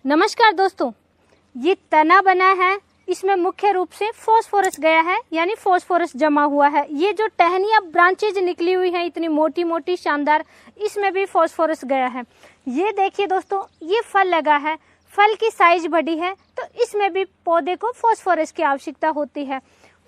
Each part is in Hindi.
नमस्कार दोस्तों, ये तना बना है, इसमें मुख्य रूप से फॉस्फोरस गया है, यानी फॉस्फोरस जमा हुआ है। ये जो टहनियाँ ब्रांचेज निकली हुई हैं इतनी मोटी मोटी शानदार, इसमें भी फॉस्फोरस गया है। ये देखिए दोस्तों, ये फल लगा है, फल की साइज बड़ी है, तो इसमें भी पौधे को फॉस्फोरस की आवश्यकता होती है।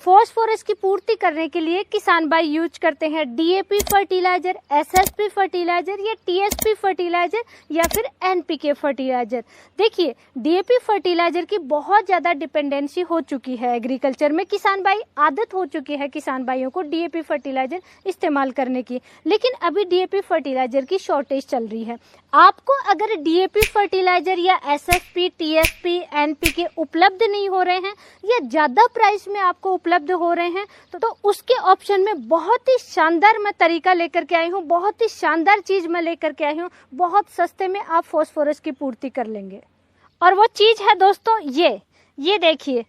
फॉस्फोरस की पूर्ति करने के लिए किसान भाई यूज करते हैं डीएपी फर्टिलाइजर, एसएसपी फर्टिलाइजर या टीएसपी फर्टिलाइजर या फिर एनपीके फर्टिलाइजर। देखिए, डीएपी फर्टिलाइजर की बहुत ज़्यादा डिपेंडेंसी हो चुकी है एग्रीकल्चर में। किसान भाई आदत हो चुकी है किसान भाइयों को डीएपी फर्टिलाइजर इस्तेमाल करने की, लेकिन अभी डीएपी फर्टिलाइजर की शॉर्टेज चल रही है। आपको अगर डीएपी फर्टिलाइजर या एसएसपी, टीएसपी, एनपीके उपलब्ध नहीं हो रहे हैं या ज़्यादा प्राइस में आपको उपलब्ध हो रहे हैं तो उसके ऑप्शन में बहुत ही शानदार मैं तरीका लेकर के आई हूँ, बहुत ही शानदार चीज मैं लेकर के आई हूँ। बहुत सस्ते में आप फॉस्फोरस की पूर्ति कर लेंगे। और वो चीज है दोस्तों ये देखिए,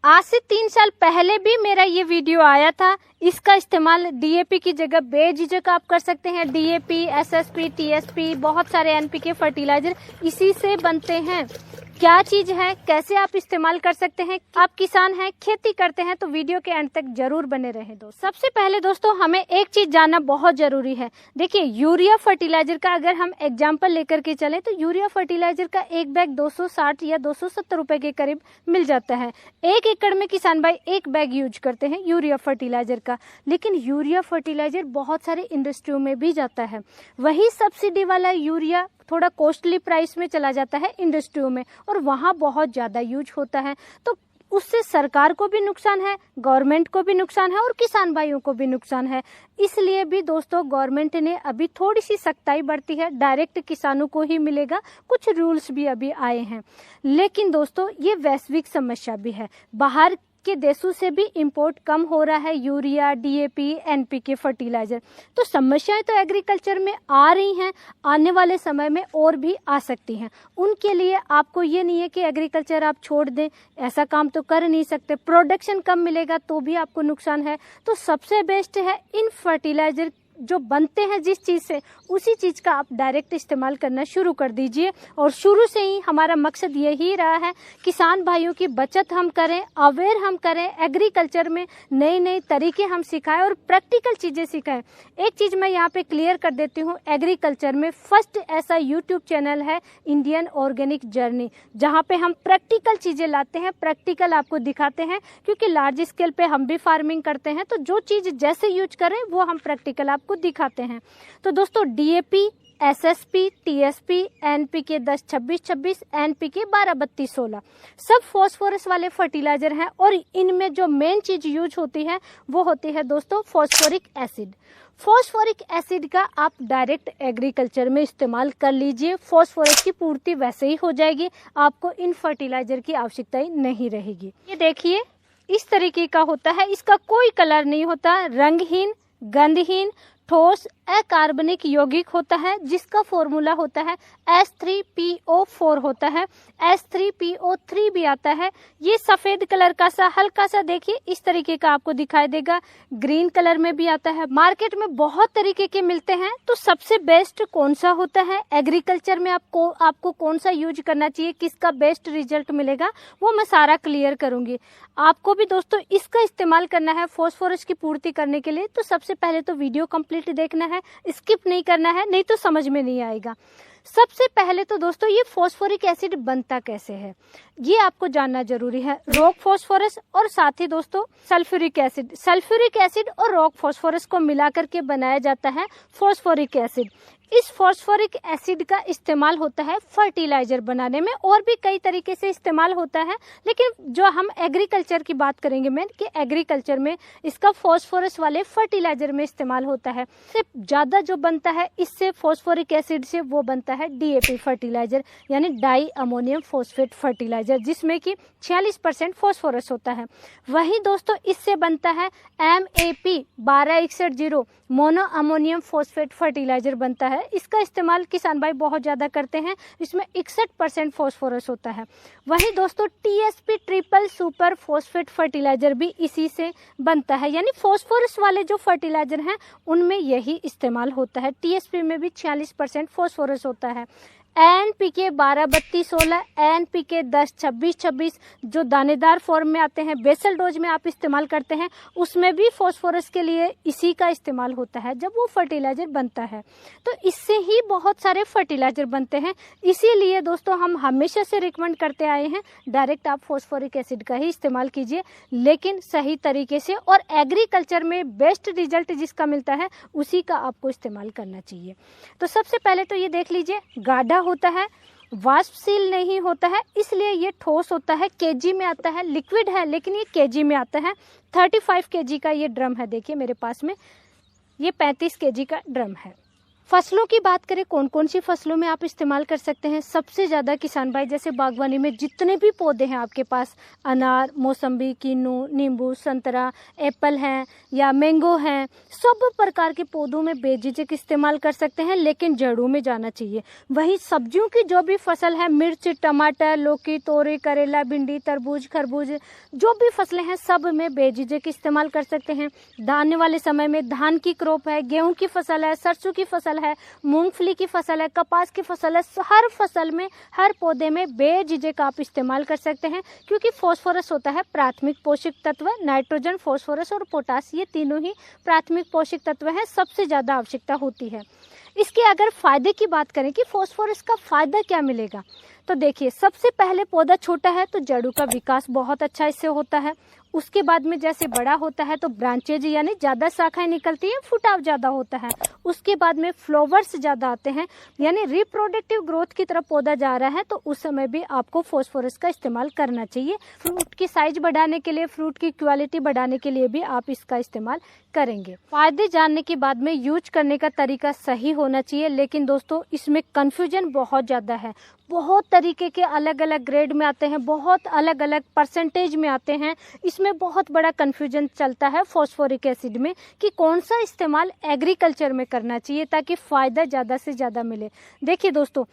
आज से 3 साल पहले भी मेरा ये वीडियो आया था। इसका इस्तेमाल डीएपी की जगह बेझिझक आप कर सकते हैं। डीएपी, एसएसपी, टीएसपी, बहुत सारे एनपीके फर्टिलाइजर इसी से बनते हैं। क्या चीज है, कैसे आप इस्तेमाल कर सकते हैं, आप किसान हैं, खेती करते हैं, तो वीडियो के एंड तक जरूर बने रहें। सबसे पहले दोस्तों हमें एक चीज जानना बहुत जरूरी है। देखिए, यूरिया फर्टिलाइजर का अगर हम एग्जांपल लेकर के चलें तो यूरिया फर्टिलाइजर का एक बैग 260 या 270 रुपए के करीब मिल जाता है। 1 एकड़ में किसान भाई 1 बैग यूज करते हैं यूरिया फर्टिलाइजर का। लेकिन यूरिया फर्टिलाइजर बहुत सारे इंडस्ट्रियों में भी जाता है। वही सब्सिडी वाला यूरिया थोड़ा कॉस्टली प्राइस में चला जाता है इंडस्ट्रियों में, और वहाँ बहुत ज़्यादा यूज होता है। तो उससे सरकार को भी नुकसान है, गवर्नमेंट को भी नुकसान है और किसान भाइयों को भी नुकसान है। इसलिए भी दोस्तों गवर्नमेंट ने अभी थोड़ी सी सख्ताई बरती है। डायरेक्ट किसानों को ही मिलेगा, कुछ रूल्स भी अभी आए हैं। लेकिन दोस्तों ये वैश्विक समस्या भी है। बाहर के देशों से भी इंपोर्ट कम हो रहा है यूरिया, डीएपी, एनपीके फर्टिलाइजर। तो समस्याएं तो एग्रीकल्चर में आ रही हैं, आने वाले समय में और भी आ सकती हैं। उनके लिए आपको ये नहीं है कि एग्रीकल्चर आप छोड़ दें, ऐसा काम तो कर नहीं सकते। प्रोडक्शन कम मिलेगा तो भी आपको नुकसान है। तो सबसे बेस्ट है इन फर्टिलाइजर जो बनते हैं जिस चीज़ से, उसी चीज़ का आप डायरेक्ट इस्तेमाल करना शुरू कर दीजिए। और शुरू से ही हमारा मकसद यही रहा है, किसान भाइयों की बचत हम करें, अवेयर हम करें, एग्रीकल्चर में नए नए तरीके हम सिखाएं और प्रैक्टिकल चीज़ें सिखाएं। एक चीज़ मैं यहाँ पे क्लियर कर देती हूँ, एग्रीकल्चर में फर्स्ट ऐसा यूट्यूब चैनल है इंडियन ऑर्गेनिक जर्नी, जहाँ पे हम प्रैक्टिकल चीज़ें लाते हैं, प्रैक्टिकल आपको दिखाते हैं। क्योंकि लार्ज स्केल पे हम भी फार्मिंग करते हैं, तो जो चीज़ जैसे यूज करें वो हम प्रैक्टिकल को दिखाते हैं। तो दोस्तों DAP, SSP, TSP, NPK 10-26-26, NPK 12-32-16 सब फॉस्फोरस वाले फर्टिलाइजर हैं। और इनमें जो मेन चीज यूज होती है वो होती है दोस्तों फॉस्फोरिक एसिड। फॉस्फोरिक एसिड का आप डायरेक्ट एग्रीकल्चर में इस्तेमाल कर लीजिए। फॉस्फोरस की पूर्ति वैसे ही हो जाएगी, आपको इन फर्टिलाइजर की आवश्यकता ही नहीं रहेगी। ये देखिए, इस तरीके का होता है। इसका कोई कलर नहीं होता, रंगहीन, गंधहीन, ठोस, अकार्बनिक यौगिक होता है, जिसका फॉर्मूला होता है H3PO4 होता है। H3PO3 भी आता है। ये सफेद कलर का सा हल्का सा देखिए इस तरीके का आपको दिखाई देगा। ग्रीन कलर में भी आता है। मार्केट में बहुत तरीके के मिलते हैं। तो सबसे बेस्ट कौन सा होता है एग्रीकल्चर में, आपको कौन सा यूज करना चाहिए, किसका बेस्ट रिजल्ट मिलेगा, वो मैं सारा क्लियर करूंगी। आपको भी दोस्तों इसका इस्तेमाल करना है फॉस्फोरस की पूर्ति करने के लिए। तो सबसे पहले तो वीडियो कंप्लीट देखना है, स्किप नहीं करना है, नहीं तो समझ में नहीं आएगा। सबसे पहले तो दोस्तों ये फॉस्फोरिक एसिड बनता कैसे है ये आपको जानना जरूरी है। रॉक फॉस्फोरस और साथ ही दोस्तों सल्फ्यूरिक एसिड, सल्फ्यूरिक एसिड और रॉक फॉस्फोरस को मिलाकर के बनाया जाता है फॉस्फोरिक एसिड। इस फॉस्फोरिक एसिड का इस्तेमाल होता है फर्टिलाइजर बनाने में, और भी कई तरीके से इस्तेमाल होता है। लेकिन जो हम एग्रीकल्चर की बात करेंगे मैं, कि एग्रीकल्चर में इसका फॉस्फोरस वाले फर्टिलाइजर में इस्तेमाल होता है। सिर्फ ज़्यादा जो बनता है इससे फॉस्फोरिक एसिड से, वो बनता है डीएपी फर्टिलाइजर, यानी डाई अमोनियम फॉस्फेट फर्टिलाइजर, जिसमें कि 46% फॉस्फोरस होता है। वही दोस्तों इससे बनता है MAP 1261 mono ammonium phosphate fertiliser बनता है। इसका इस्तेमाल किसान भाई बहुत ज़्यादा करते हैं। इसमें 61% फॉस्फोरस होता है। वही दोस्तों TSP triple super phosphate fertiliser भी इसी से बनता है, यानी फॉस्फोरस वाले जो फर्टिलाइजर हैं उनमें यही इस्तेमाल होता है। TSP में भी 46% फॉस्फोरस होता है। NPK 12-32-16, NPK 10-26-26 जो दानेदार फॉर्म में आते हैं, बेसल डोज में आप इस्तेमाल करते हैं, उसमें भी फॉस्फोरस के लिए इसी का इस्तेमाल होता है जब वो फर्टिलाइजर बनता है। तो इससे ही बहुत सारे फर्टिलाइजर बनते हैं। इसीलिए दोस्तों हम हमेशा से रिकमेंड करते आए हैं डायरेक्ट आप फॉस्फोरिक एसिड का ही इस्तेमाल कीजिए, लेकिन सही तरीके से, और एग्रीकल्चर में बेस्ट रिजल्ट जिसका मिलता है उसी का आपको इस्तेमाल करना चाहिए। तो सबसे पहले तो ये देख लीजिए, गाढ़ा होता है, वाष्पशील नहीं होता है, इसलिए ये ठोस होता है, केजी में आता है, लिक्विड है लेकिन ये केजी में आता है। 35 केजी का ये ड्रम है, देखिए मेरे पास में ये 35 केजी का ड्रम है। फसलों की बात करें, कौन कौन सी फसलों में आप इस्तेमाल कर सकते हैं। सबसे ज़्यादा किसान भाई जैसे बागवानी में जितने भी पौधे हैं आपके पास, अनार, मौसम्बी, किन्नू, नींबू, संतरा, एप्पल हैं या मैंगो हैं, सब प्रकार के पौधों में बेझिझक इस्तेमाल कर सकते हैं, लेकिन जड़ों में जाना चाहिए। वहीं सब्जियों की जो भी फसल है, मिर्च, टमाटर, लौकी, तोरी, करेला, भिंडी, तरबूज, खरबूज, जो भी फसलें हैं सब में बेझिझक इस्तेमाल कर सकते हैं। दाने वाले समय में धान की क्रॉप है, गेहूँ की फसल है, सरसों की फसल है, मूंगफली की फसल है, कपास की फसल है, हर फसल में, हर पौधे में बेझिझक आप इस्तेमाल कर सकते हैं, क्योंकि फास्फोरस होता है प्राथमिक पोषक तत्व। नाइट्रोजन, फास्फोरस और पोटास ये तीनों ही प्राथमिक पोषक तत्व हैं, सबसे ज़्यादा आवश्यकता होती है। इसके अगर फायदे की बात करें कि फास्फोरस का फायदा क्या मिलेगा, तो देखिए सबसे पहले पौधा छोटा है तो जड़ों का विकास बहुत अच्छा इससे होता है। उसके बाद में जैसे बड़ा होता है तो ब्रांचेज यानी ज़्यादा शाखाएं निकलती हैं, फुटाव ज़्यादा होता है। उसके बाद में फ्लावर्स ज़्यादा आते हैं, यानी रिप्रोडक्टिव ग्रोथ की तरफ पौधा जा रहा है, तो उस समय भी आपको फास्फोरस का इस्तेमाल करना चाहिए। फ्रूट की साइज बढ़ाने के लिए, फ्रूट की क्वालिटी बढ़ाने के लिए भी आप इसका इस्तेमाल करेंगे। फायदे जानने के बाद में यूज करने का तरीका सही होना चाहिए, लेकिन दोस्तों इसमें कन्फ्यूजन बहुत ज़्यादा है। बहुत तरीके के अलग अलग ग्रेड में आते हैं, बहुत अलग अलग परसेंटेज में आते हैं। इसमें बहुत बड़ा कन्फ्यूजन चलता है फास्फोरिक एसिड में कि कौन सा इस्तेमाल एग्रीकल्चर में करना चाहिए ताकि फ़ायदा ज़्यादा से ज़्यादा मिले। देखिए दोस्तों,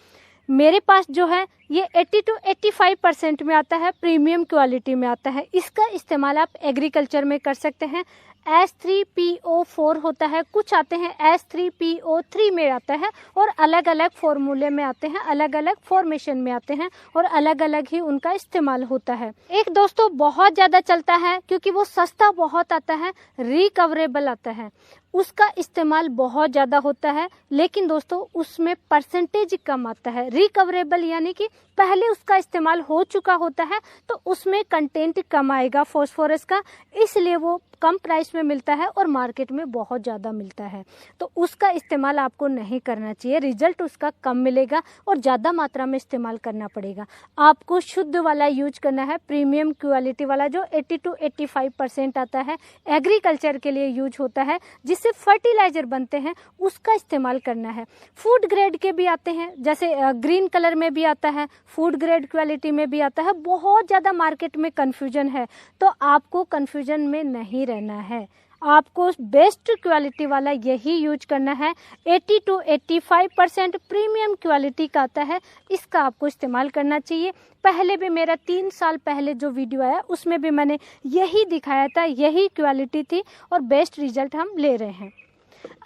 मेरे पास जो है ये 80 to 85% में आता है, प्रीमियम क्वालिटी में आता है। इसका इस्तेमाल आप एग्रीकल्चर में कर सकते हैं। S3PO4 होता है, कुछ आते हैं S3PO3 में आता है, और अलग अलग फॉर्मूले में आते हैं, अलग अलग फॉर्मेशन में आते हैं, और अलग अलग ही उनका इस्तेमाल होता है। एक दोस्तों बहुत ज़्यादा चलता है क्योंकि वो सस्ता बहुत आता है, रिकवरेबल आता है, उसका इस्तेमाल बहुत ज़्यादा होता है, लेकिन दोस्तों उसमें परसेंटेज कम आता है। रिकवरेबल यानी कि पहले उसका इस्तेमाल हो चुका होता है तो उसमें कंटेंट कम आएगा फास्फोरस का, इसलिए वो कम प्राइस में मिलता है और मार्केट में बहुत ज़्यादा मिलता है, तो उसका इस्तेमाल आपको नहीं करना चाहिए। रिजल्ट उसका कम मिलेगा और ज़्यादा मात्रा में इस्तेमाल करना पड़ेगा। आपको शुद्ध वाला यूज करना है, प्रीमियम क्वालिटी वाला जो 80 to 85% आता है, एग्रीकल्चर के लिए यूज होता है, जिससे फर्टिलाइजर बनते हैं, उसका इस्तेमाल करना है। फूड ग्रेड के भी आते हैं, जैसे ग्रीन कलर में भी आता है, फूड ग्रेड क्वालिटी में भी आता है। बहुत ज़्यादा मार्केट में कन्फ्यूजन है, तो आपको कन्फ्यूजन में नहीं रहना है, आपको बेस्ट क्वालिटी वाला यही यूज करना है। 80 to 85% प्रीमियम क्वालिटी का आता है, इसका आपको इस्तेमाल करना चाहिए। पहले भी मेरा 3 साल पहले जो वीडियो आया उसमें भी मैंने यही दिखाया था, यही क्वालिटी थी और बेस्ट रिजल्ट हम ले रहे हैं।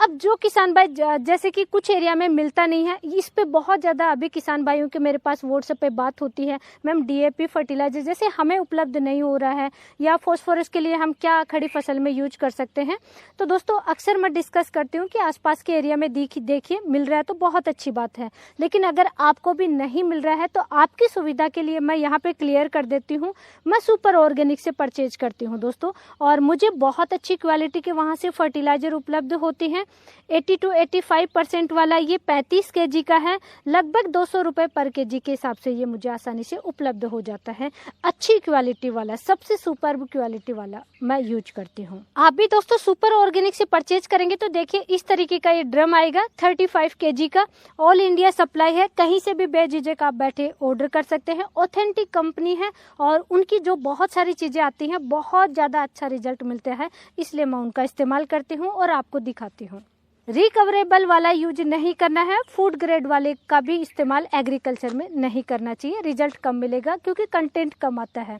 अब जो किसान भाई जैसे कि कुछ एरिया में मिलता नहीं है, इस पे बहुत ज़्यादा अभी किसान भाइयों के मेरे पास व्हाट्सएप पे बात होती है, मैम DAP फर्टिलाइजर जैसे हमें उपलब्ध नहीं हो रहा है, या फास्फोरस के लिए हम क्या खड़ी फसल में यूज कर सकते हैं। तो दोस्तों अक्सर मैं डिस्कस करती हूँ कि आसपास के एरिया में देखिए मिल रहा है तो बहुत अच्छी बात है, लेकिन अगर आपको भी नहीं मिल रहा है तो आपकी सुविधा के लिए मैं यहाँ पे क्लियर कर देती हूँ, मैं सुपर ऑर्गेनिक से परचेज करती हूँ दोस्तों, और मुझे बहुत अच्छी क्वालिटी के वहाँ से फर्टिलाइजर उपलब्ध होती हैं। 80 to 85% वाला ये 35 kg का है, लगभग 200 रुपये पर kg के हिसाब से ये मुझे आसानी से उपलब्ध हो जाता है। अच्छी क्वालिटी वाला, सबसे सुपर्ब क्वालिटी वाला मैं यूज करती हूँ। आप भी दोस्तों सुपर ऑर्गेनिक से परचेज करेंगे तो देखिए इस तरीके का ये ड्रम आएगा, 35 kg का, ऑल इंडिया सप्लाई है, कहीं से भी बेझिझक आप बैठे ऑर्डर कर सकते हैं। ऑथेंटिक कंपनी है और उनकी जो बहुत सारी चीज़ें आती हैं, बहुत ज़्यादा अच्छा रिजल्ट मिलता है, इसलिए मैं उनका इस्तेमाल करती हूँ और आपको दिखाती हूँ। रिकवरेबल वाला यूज नहीं करना है, फूड ग्रेड वाले का भी इस्तेमाल एग्रीकल्चर में नहीं करना चाहिए, रिजल्ट कम मिलेगा क्योंकि कंटेंट कम आता है।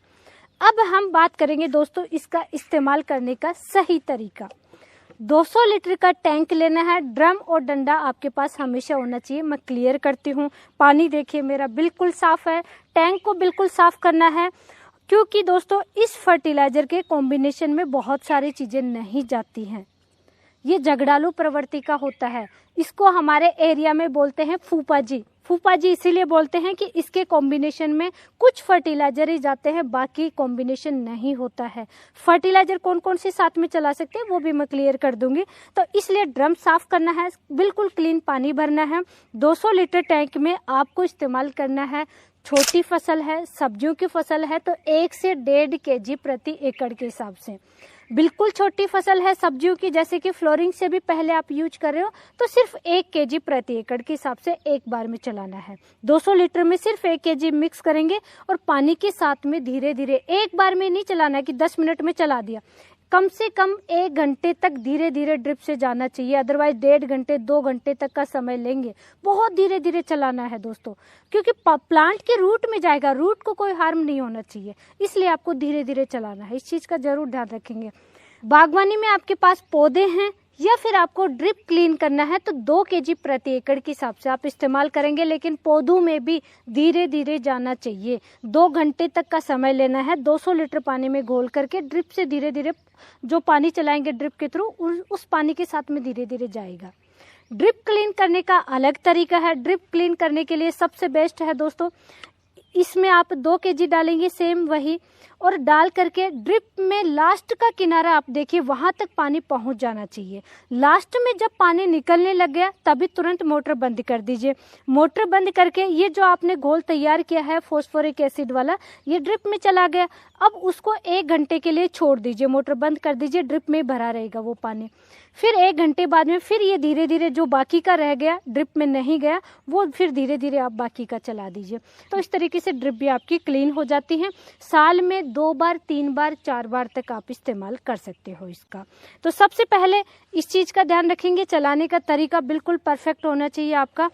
अब हम बात करेंगे दोस्तों इसका इस्तेमाल करने का सही तरीका। 200 लीटर का टैंक लेना है। ड्रम और डंडा आपके पास हमेशा होना चाहिए। मैं क्लियर करती हूँ। पानी देखिए मेरा बिल्कुल साफ है। टैंक को बिल्कुल साफ करना है, क्योंकि दोस्तों इस फर्टिलाइजर के कॉम्बिनेशन में बहुत सारी चीजें नहीं जाती हैं। ये झगड़ालू प्रवृत्ति का होता है। इसको हमारे एरिया में बोलते हैं फूफा जी। फूफा जी इसीलिए बोलते हैं कि इसके कॉम्बिनेशन में कुछ फर्टिलाइजर ही जाते हैं, बाकी कॉम्बिनेशन नहीं होता है। फर्टिलाइजर कौन कौन से साथ में चला सकते हैं वो भी मैं क्लियर कर दूंगी। तो इसलिए ड्रम साफ करना है, बिल्कुल क्लीन पानी भरना है। 200 लीटर टैंक में आपको इस्तेमाल करना है। छोटी फसल है, सब्जियों की फसल है तो 1 से 1.5 kg प्रति एकड़ के हिसाब से। बिल्कुल छोटी फसल है सब्जियों की, जैसे कि फ्लोरिंग से भी पहले आप यूज कर रहे हो, तो सिर्फ 1 kg प्रति एकड़ के हिसाब से एक बार में चलाना है। 200 लीटर में सिर्फ 1 kg मिक्स करेंगे और पानी के साथ में धीरे धीरे, एक बार में नहीं चलाना है कि 10 मिनट में चला दिया। कम से कम 1 घंटे तक धीरे धीरे ड्रिप से जाना चाहिए, अदरवाइज 1.5 घंटे 2 घंटे तक का समय लेंगे। बहुत धीरे धीरे चलाना है दोस्तों, क्योंकि प्लांट के रूट में जाएगा, रूट को कोई हार्म नहीं होना चाहिए, इसलिए आपको धीरे धीरे चलाना है। इस चीज का जरूर ध्यान रखेंगे। बागवानी में आपके पास पौधे हैं या फिर आपको ड्रिप क्लीन करना है तो 2 kg प्रति एकड़ के हिसाब से आप इस्तेमाल करेंगे, लेकिन पौधों में भी धीरे धीरे जाना चाहिए। 2 घंटे तक का समय लेना है। 200 लीटर पानी में घोल करके ड्रिप से धीरे धीरे जो पानी चलाएंगे ड्रिप के थ्रू, उस पानी के साथ में धीरे धीरे जाएगा। ड्रिप क्लीन करने का अलग तरीका है। ड्रिप क्लीन करने के लिए सबसे बेस्ट है दोस्तों, इसमें आप 2 kg डालेंगे, सेम वही, और डाल करके ड्रिप में लास्ट का किनारा आप देखिए, वहां तक पानी पहुंच जाना चाहिए। लास्ट में जब पानी निकलने लग गया तभी तुरंत मोटर बंद कर दीजिए। मोटर बंद करके ये जो आपने घोल तैयार किया है फॉस्फोरिक एसिड वाला, ये ड्रिप में चला गया। अब उसको 1 घंटे के लिए छोड़ दीजिए, मोटर बंद कर दीजिए, ड्रिप में भरा रहेगा वो पानी। फिर 1 घंटे बाद में फिर ये धीरे धीरे जो बाकी का रह गया, ड्रिप में नहीं गया, वो फिर धीरे धीरे आप बाकी का चला दीजिए। तो इस तरीके से ड्रिप भी आपकी क्लीन हो जाती है। साल में 2 बार 3 बार 4 बार तक आप इस्तेमाल कर सकते हो इसका। तो सबसे पहले इस चीज का ध्यान रखेंगे, चलाने का तरीका बिल्कुल परफेक्ट होना चाहिए आपका।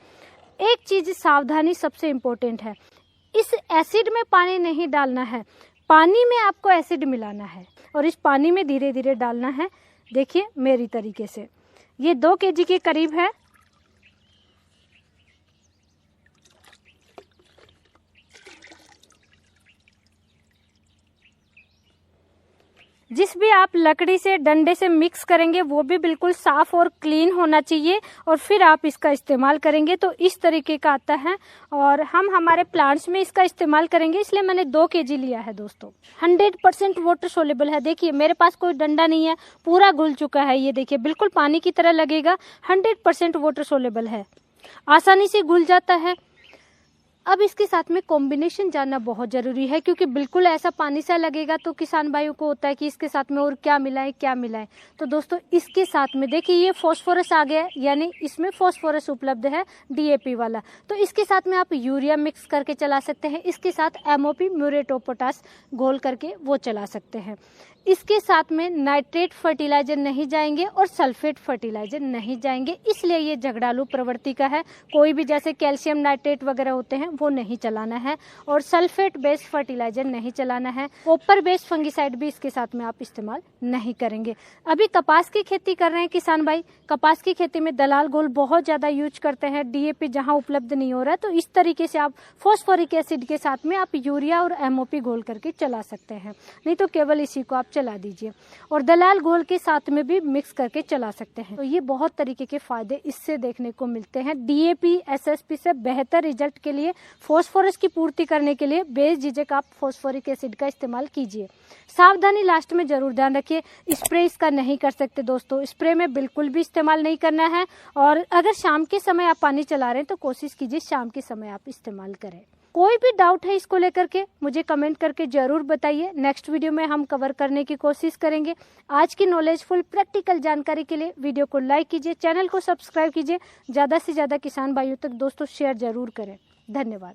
एक चीज सावधानी सबसे इम्पोर्टेंट है, इस एसिड में पानी नहीं डालना है, पानी में आपको एसिड मिलाना है और इस पानी में धीरे धीरे डालना है। देखिए मेरी तरीके से ये 2 kg के करीब है। जिस भी आप लकड़ी से डंडे से मिक्स करेंगे वो भी बिल्कुल साफ और क्लीन होना चाहिए और फिर आप इसका इस्तेमाल करेंगे तो इस तरीके का आता है। और हम हमारे प्लांट्स में इसका इस्तेमाल करेंगे, इसलिए मैंने 2 kg लिया है दोस्तों। 100% वाटर सोल्यूबल है। देखिए मेरे पास कोई डंडा नहीं है, पूरा घुल चुका है। ये देखिए बिल्कुल पानी की तरह लगेगा। 100% वाटर सोल्यूबल है, आसानी से घुल जाता है। अब इसके साथ में कॉम्बिनेशन जानना बहुत जरूरी है, क्योंकि बिल्कुल ऐसा पानी सा लगेगा तो किसान भाइयों को होता है कि इसके साथ में और क्या मिलाएं। तो दोस्तों इसके साथ में देखिए ये फॉस्फोरस आ गया, यानी इसमें फॉस्फोरस उपलब्ध है DAP वाला। तो इसके साथ में आप यूरिया मिक्स करके चला सकते हैं। इसके साथ MOP म्यूरेट ऑफ पोटाश घोल करके वो चला सकते हैं। इसके साथ में नाइट्रेट फर्टिलाइजर नहीं जाएंगे और सल्फेट फर्टिलाइजर नहीं जाएंगे, इसलिए ये झगड़ालू प्रवृत्ति का है। कोई भी जैसे कैल्शियम नाइट्रेट वगैरह होते हैं वो नहीं चलाना है और सल्फेट बेस्ड फर्टिलाइजर नहीं चलाना है। कॉपर बेस्ड फंगिसाइड भी इसके साथ में आप इस्तेमाल नहीं करेंगे। अभी कपास की खेती कर रहे हैं किसान भाई, कपास की खेती में दलाल घोल बहुत ज्यादा यूज करते हैं। DAP जहां उपलब्ध नहीं हो रहा है तो इस तरीके से आप फॉस्फोरिक एसिड के साथ में आप यूरिया और MOP घोल करके चला सकते हैं, नहीं तो केवल इसी को आप चला दीजिए और दलाल घोल के साथ में भी मिक्स करके चला सकते हैं। तो ये बहुत तरीके के फायदे इससे देखने को मिलते हैं। DAP SSP से बेहतर रिजल्ट के लिए, फॉस्फोरस की पूर्ति करने के लिए बेझिझक आप फॉस्फोरिक एसिड का इस्तेमाल कीजिए। सावधानी लास्ट में जरूर ध्यान रखिए, स्प्रे इसका नहीं कर सकते दोस्तों, स्प्रे में बिल्कुल भी इस्तेमाल नहीं करना है। और अगर शाम के समय आप पानी चला रहे हैं तो कोशिश कीजिए शाम के समय आप इस्तेमाल करें। कोई भी डाउट है इसको लेकर के मुझे कमेंट करके जरूर बताइए, नेक्स्ट वीडियो में हम कवर करने की कोशिश करेंगे। आज की नॉलेजफुल प्रैक्टिकल जानकारी के लिए वीडियो को लाइक कीजिए, चैनल को सब्सक्राइब कीजिए, ज्यादा से ज्यादा किसान भाइयों तक दोस्तों शेयर जरूर करें। धन्यवाद।